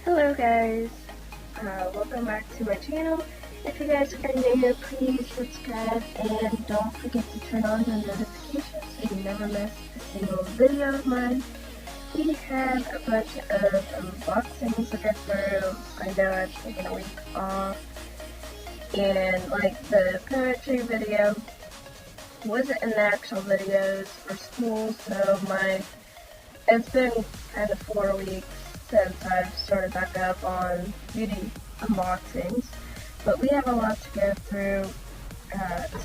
Hello guys, welcome back to my channel. If you guys are new, please subscribe and don't forget to turn on the notifications so you never miss a single video of mine. We have a bunch of unboxings to get through. I know I've taken a week off, and like the poetry video wasn't in the actual videos for school, so it's been kind of 4 weeks since I've started back up on beauty unboxings, but we have a lot to go through.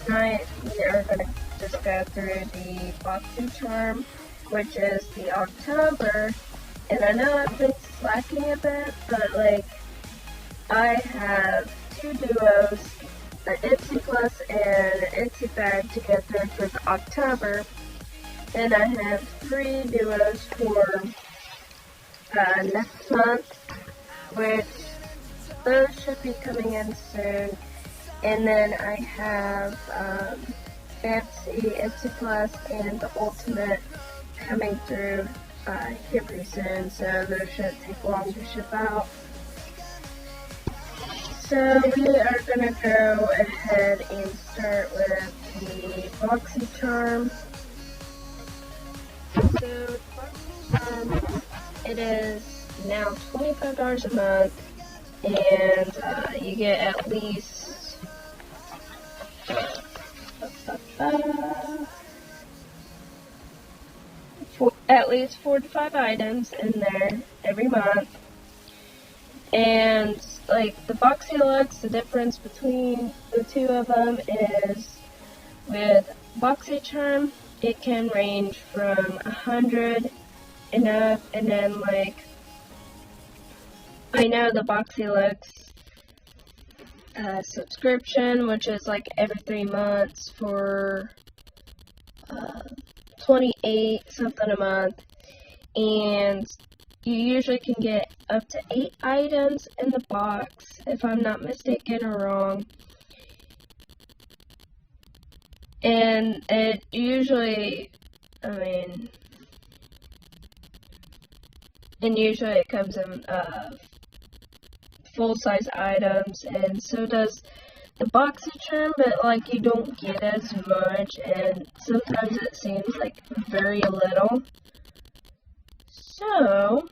Tonight we are going to just go through the Boxycharm, which is the October, and I know I've been slacking a bit, but like I have 2 duos, an Itsy Plus and an Itsy bag to go through for the October, and I have 3 duos for next month, which those should be coming in soon. And then I have Itsy Plus and the Ultimate coming through here pretty soon, so those shouldn't take long to ship out. So we are going to go ahead and start with the Boxycharm. So Boxycharm, it is now $25 a month, and you get at least at least 4 to 5 items in there every month. And like the Boxyluxe, the difference between the 2 of them is with Boxycharm, it can range from 100 and up, and then like I know the Boxyluxe subscription, which is like every 3 months for $28 something a month, and you usually can get up to 8 items in the box, if I'm not mistaken or wrong. And it usually, usually it comes in full-size items, and so does the Boxycharm, but like you don't get as much, and sometimes it seems like very little. So,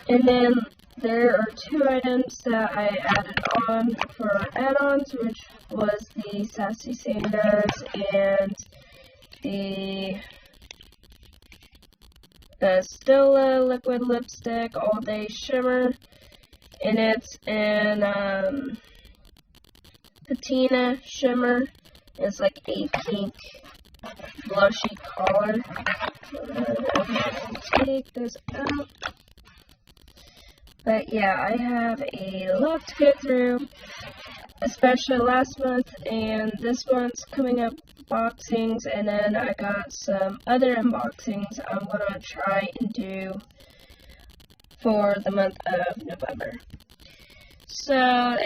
and then there are 2 items that I added on for add-ons, which was the Sassy Santas and the Stila Liquid Lipstick All Day Shimmer, and it's in Patina Shimmer. It's like a pink blushy color. Take this out. But yeah, I have a lot to go through, especially last month and this month's coming up boxings, and then I got some other unboxings I'm going to try and do for the month of November. So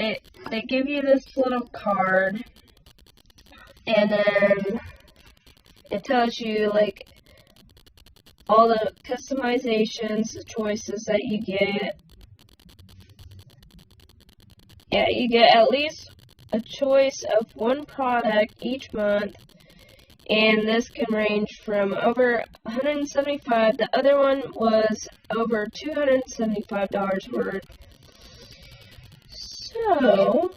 they give you this little card, and then it tells you like all the customizations, the choices that you get. Yeah, you get at least a choice of 1 product each month, and this can range from over $175. The other one was over $275 worth. So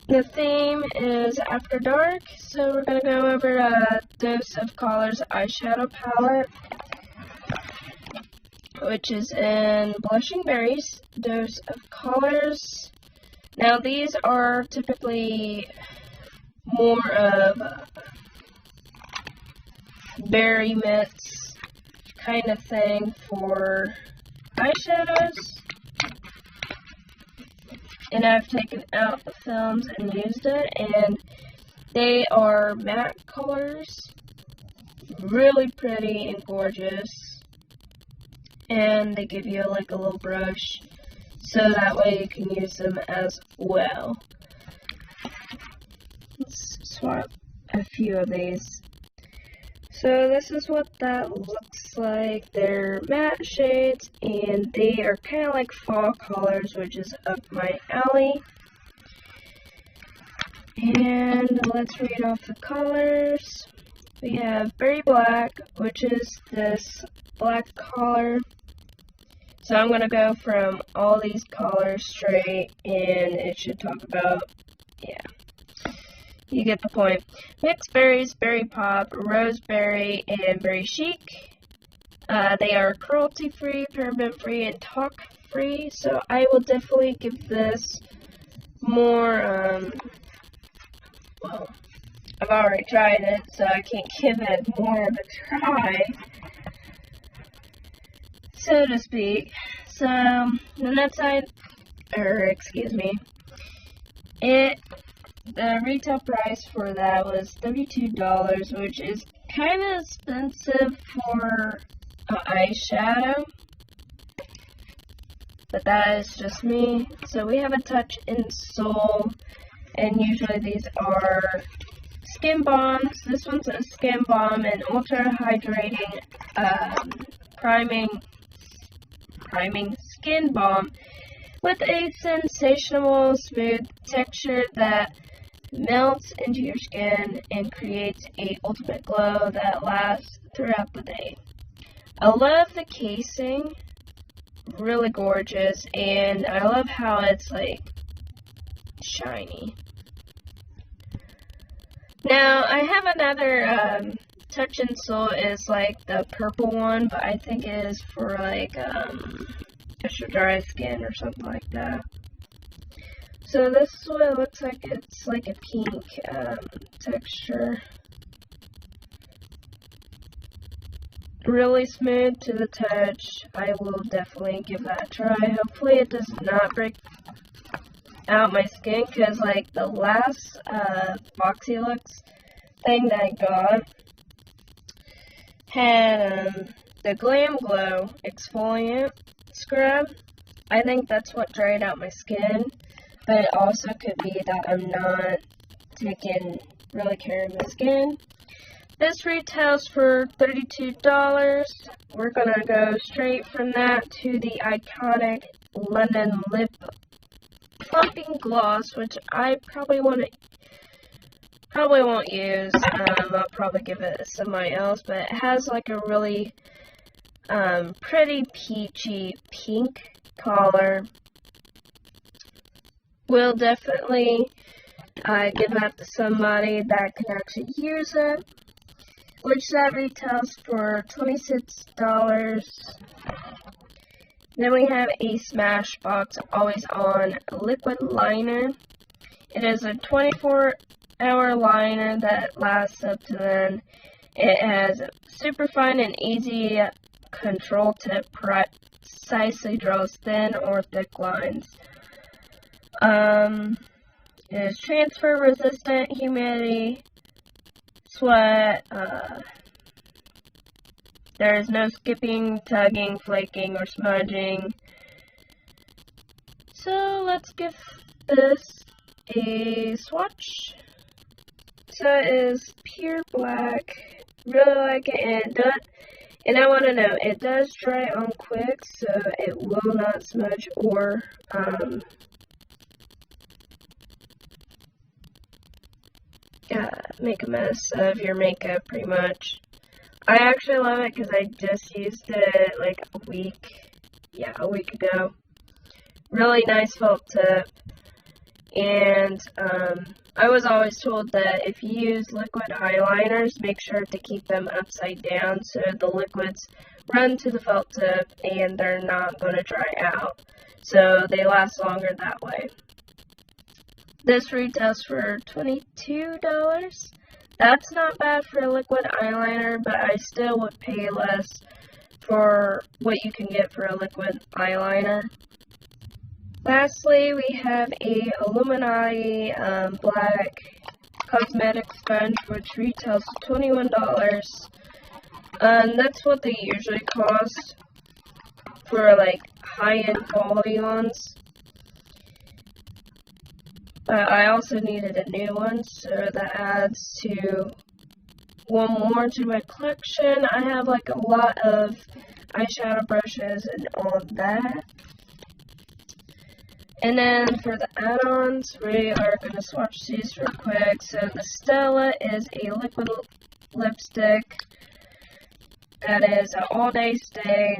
the theme is After Dark, so we're going to go over a Dose of Colors eyeshadow palette, which is in Blushing Berries, Dose of Colors. Now these are typically more of berry mix kind of thing for eyeshadows. And I've taken out the films and used it, and they are matte colors, really pretty and gorgeous, and they give you like a little brush so that way you can use them as well. Let's swap a few of these. So this is what that looks like. They're matte shades and they are kind of like fall colors, which is up my alley. And let's read off the colors. We have Berry Black, which is this black color. So I'm going to go from all these colors straight, and it should talk about, yeah, you get the point. Mixed berries, berry pop, roseberry, and berry chic. They are cruelty-free, paraben-free, and talc-free, so I will definitely give this more, well, I've already tried it, so I can't give it more of a try, so to speak. So, the net side, the retail price for that was $32, which is kind of expensive for an eyeshadow, but that is just me. So we have a touch in Soul, and usually these are skin balms. This one's a skin balm and ultra hydrating priming skin balm with a sensational smooth texture that melts into your skin and creates a ultimate glow that lasts throughout the day. I love the casing, really gorgeous, and I love how it's like shiny. Now I have another Touch in Soul is like the purple one, but I think it is for like extra dry skin or something like that. So this is what it looks like. It's like a pink texture. Really smooth to the touch. I will definitely give that a try. Hopefully it does not break out my skin, because like the last Boxycharm thing that I got had the Glam Glow exfoliant scrub. I think that's what dried out my skin, but it also could be that I'm not taking really care of my skin. This retails for $32. We're gonna go straight from that to the iconic Lemon Lip Plumping Gloss, which I probably won't use. I'll probably give it to somebody else, but it has like a really pretty peachy pink color. Will definitely give that to somebody that can actually use it, which that retails for $26. Then we have a Smashbox Always On liquid liner. It is a 24-hour liner that lasts up to then. It has super fine and easy control to precisely draws thin or thick lines. It is transfer resistant, humidity, sweat. There is no skipping, tugging, flaking, or smudging. So let's give this a swatch. So it is pure black. Really like it, and I want to know, it does dry on quick, so it will not smudge or make a mess of your makeup, pretty much. I actually love it because I just used it like a week ago. Really nice felt tip. And I was always told that if you use liquid eyeliners, make sure to keep them upside down so the liquids run to the felt tip and they're not going to dry out. So they last longer that way. This retails for $22. That's not bad for a liquid eyeliner, but I still would pay less for what you can get for a liquid eyeliner. Lastly, we have a Illuminati black cosmetic sponge, which retails for $21. That's what they usually cost for like high-end quality ones. But I also needed a new one, so that adds to one more to my collection. I have like a lot of eyeshadow brushes and all of that. And then for the add-ons, we are going to swatch these real quick. So the Stella is a liquid lipstick that is an all-day stay.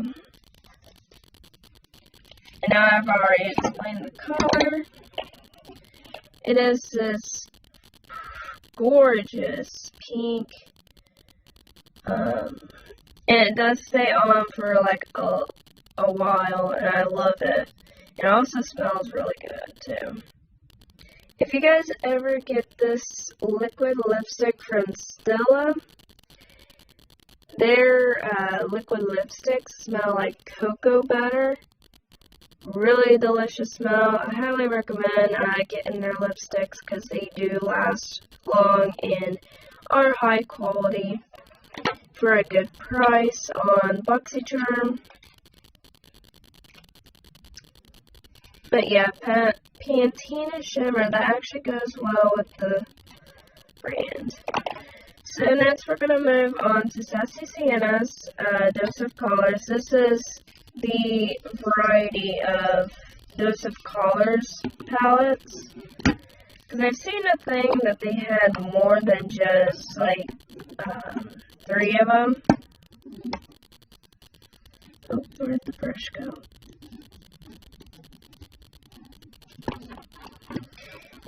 And now I've already explained the color. It is this gorgeous pink. And it does stay on for like a while, and I love it. It also smells really good too. If you guys ever get this liquid lipstick from Stella, their liquid lipsticks smell like cocoa butter. Really delicious smell. I highly recommend getting their lipsticks because they do last long and are high quality for a good price on Boxycharm. But yeah, Patina Shimmer, that actually goes well with the brand. So next we're going to move on to Sassy Sienna's Dose of Colors. This is the variety of Dose of Colors palettes. Because I've seen a thing that they had more than just like 3 of them. Oh, where'd the brush go?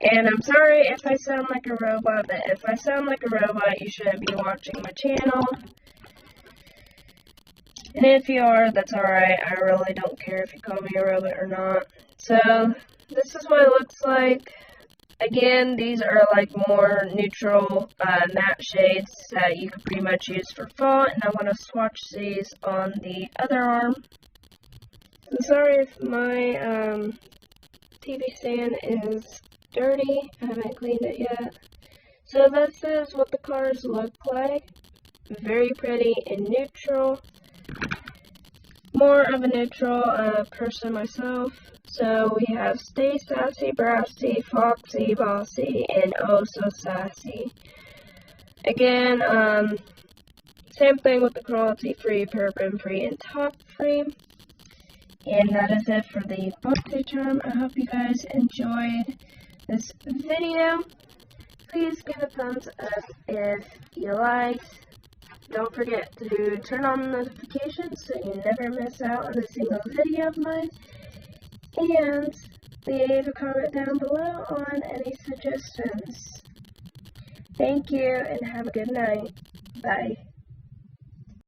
And I'm sorry if I sound like a robot, but if I sound like a robot, you shouldn't be watching my channel. And if you are, that's alright. I really don't care if you call me a robot or not. So, this is what it looks like. Again, these are like more neutral matte shades that you could pretty much use for fall. And I want to swatch these on the other arm. I'm sorry if my TV stand is dirty. I haven't cleaned it yet. So this is what the colors look like. Very pretty and neutral. More of a neutral person myself. So we have Stay Sassy, Brassy, Foxy, Bossy, and Oh So Sassy. Again, same thing with the cruelty-free, paraben-free, and top-free. And that is it for the Boxycharm. I hope you guys enjoyed this video. Please give a thumbs up if you liked. Don't forget to turn on notifications so you never miss out on a single video of mine. And leave a comment down below on any suggestions. Thank you and have a good night. Bye.